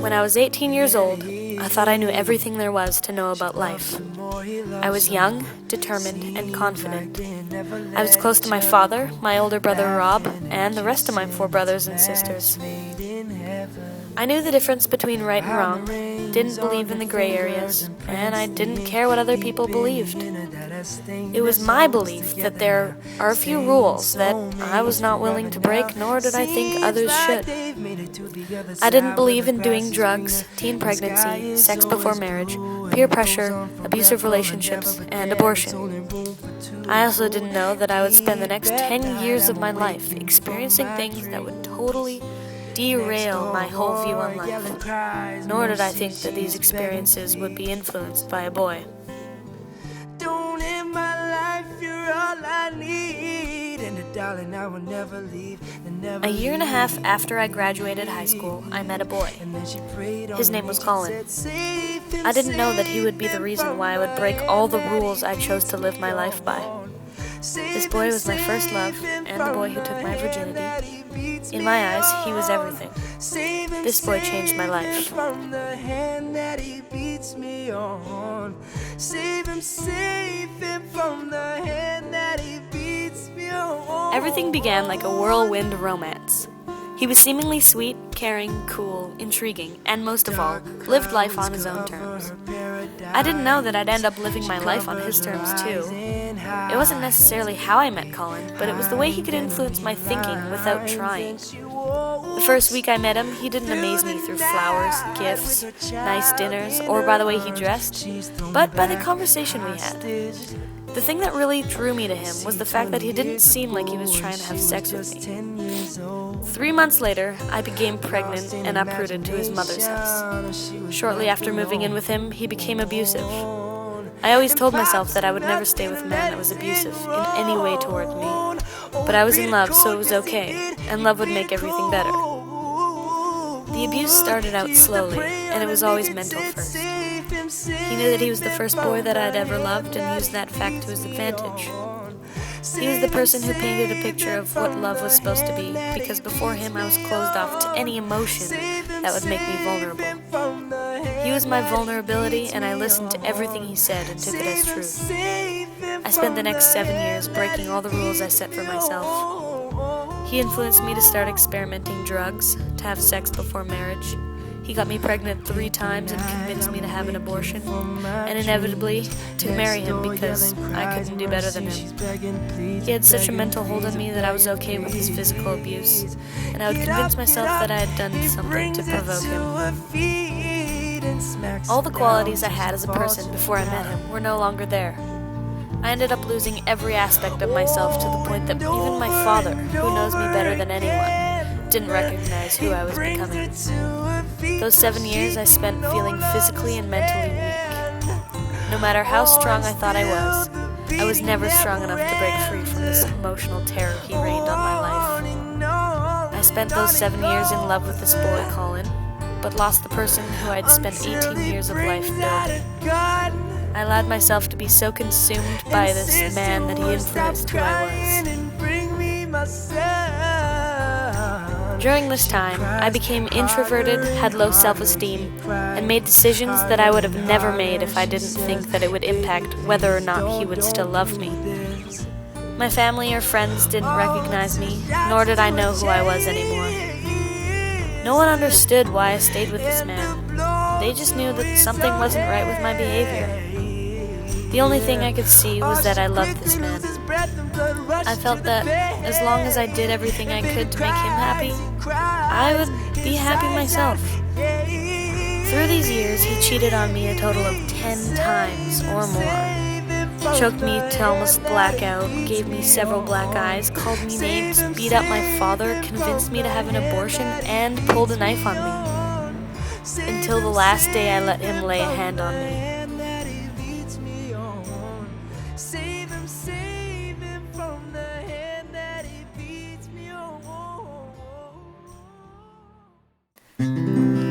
When I was 18 years old, I thought I knew everything there was to know about life. I was young, determined, and confident. I was close to my father, my older brother Rob, and the rest of my 4 brothers and sisters. I knew the difference between right and wrong, didn't believe in the gray areas, and I didn't care what other people believed. It was my belief that there are a few rules that I was not willing to break, nor did I think others should. I didn't believe in doing drugs, teen pregnancy, sex before marriage, peer pressure, abusive relationships, and abortion. I also didn't know that I would spend the next 10 years of my life experiencing things that would totally derail my whole view on life. Nor did I think that these experiences would be influenced by a boy. Don't end my life, you're all I need, and darling, I will never leave. A year and a half after I graduated high school, I met a boy. His name was Colin. I didn't know that he would be the reason why I would break all the rules I chose to live my life by. This boy was my first love, and the boy who took my virginity. In my eyes, he was everything. This boy changed my life. Everything began like a whirlwind romance. He was seemingly sweet, caring, cool, intriguing, and most of all, lived life on his own terms. I didn't know that I'd end up living my life on his terms too. It wasn't necessarily how I met Colin, but it was the way he could influence my thinking without trying. The first week I met him, he didn't amaze me through flowers, gifts, nice dinners, or by the way he dressed, but by the conversation we had. The thing that really drew me to him was the fact that he didn't seem like he was trying to have sex with me. 3 months later, I became pregnant and uprooted to his mother's house. Shortly after moving in with him, he became abusive. I always told myself that I would never stay with a man that was abusive in any way toward me. But I was in love, so it was okay, and love would make everything better. The abuse started out slowly, and it was always mental first. He knew that he was the first boy that I'd ever loved and used that fact to his advantage. He was the person who painted a picture of what love was supposed to be, because before him I was closed off to any emotion that would make me vulnerable. He was my vulnerability, and I listened to everything he said and took it as truth. I spent the next 7 years breaking all the rules I set for myself. He influenced me to start experimenting drugs, to have sex before marriage. He got me pregnant 3 times and convinced me to have an abortion, and inevitably to marry him because I couldn't do better than him. He had such a mental hold on me that I was okay with his physical abuse, and I would convince myself that I had done something to provoke him. All the qualities I had as a person before I met him were no longer there. I ended up losing every aspect of myself to the point that even my father, who knows me better than anyone, didn't recognize who I was becoming. Those 7 years I spent feeling physically and mentally weak. No matter how strong I thought I was never strong enough to break free from this emotional terror he rained on my life. I spent those 7 years in love with this boy, Colin, but lost the person who I'd spent 18 years of life building. I allowed myself to be so consumed by this man that he influenced who I was. During this time, I became introverted, had low self-esteem, and made decisions that I would have never made if I didn't think that it would impact whether or not he would still love me. My family or friends didn't recognize me, nor did I know who I was anymore. No one understood why I stayed with this man. They just knew that something wasn't right with my behavior. The only thing I could see was that I loved this man. I felt that as long as I did everything I could to make him happy, I would be happy myself. Through these years, he cheated on me a total of 10 times or more. Choked me to almost blackout, gave me several black eyes, called me names, beat up my father, convinced me to have an abortion, and pulled a knife on me. Until the last day I let him lay a hand on me.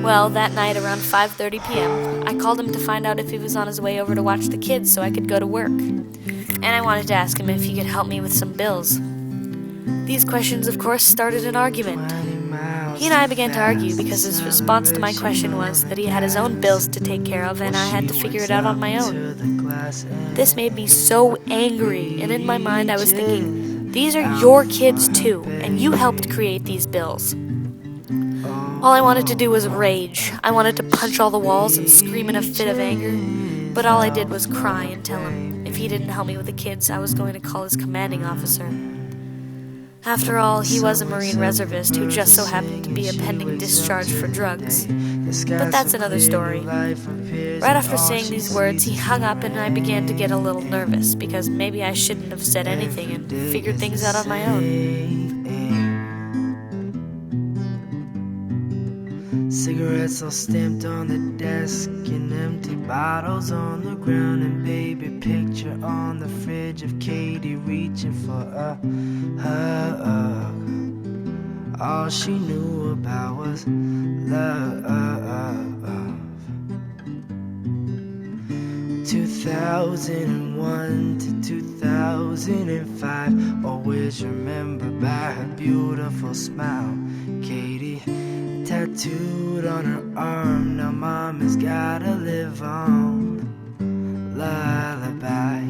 Well, that night around 5:30 p.m., I called him to find out if he was on his way over to watch the kids so I could go to work. And I wanted to ask him if he could help me with some bills. These questions, of course, started an argument. He and I began to argue because his response to my question was that he had his own bills to take care of and I had to figure it out on my own. This made me so angry, and in my mind I was thinking, these are your kids too, and you helped create these bills. All I wanted to do was rage. I wanted to punch all the walls and scream in a fit of anger, but all I did was cry and tell him if he didn't help me with the kids, I was going to call his commanding officer. After all, he was a Marine reservist who just so happened to be a pending discharge for drugs. But that's another story. Right after saying these words, he hung up and I began to get a little nervous because maybe I shouldn't have said anything and figured things out on my own. Cigarettes all stamped on the desk and empty bottles on the ground, and baby picture on the fridge of Katie reaching for a hug. All she knew about was love. 2001 to 2005, always remember by her beautiful smile. Katie tattooed on her arm, now mom has gotta live on. Lullaby.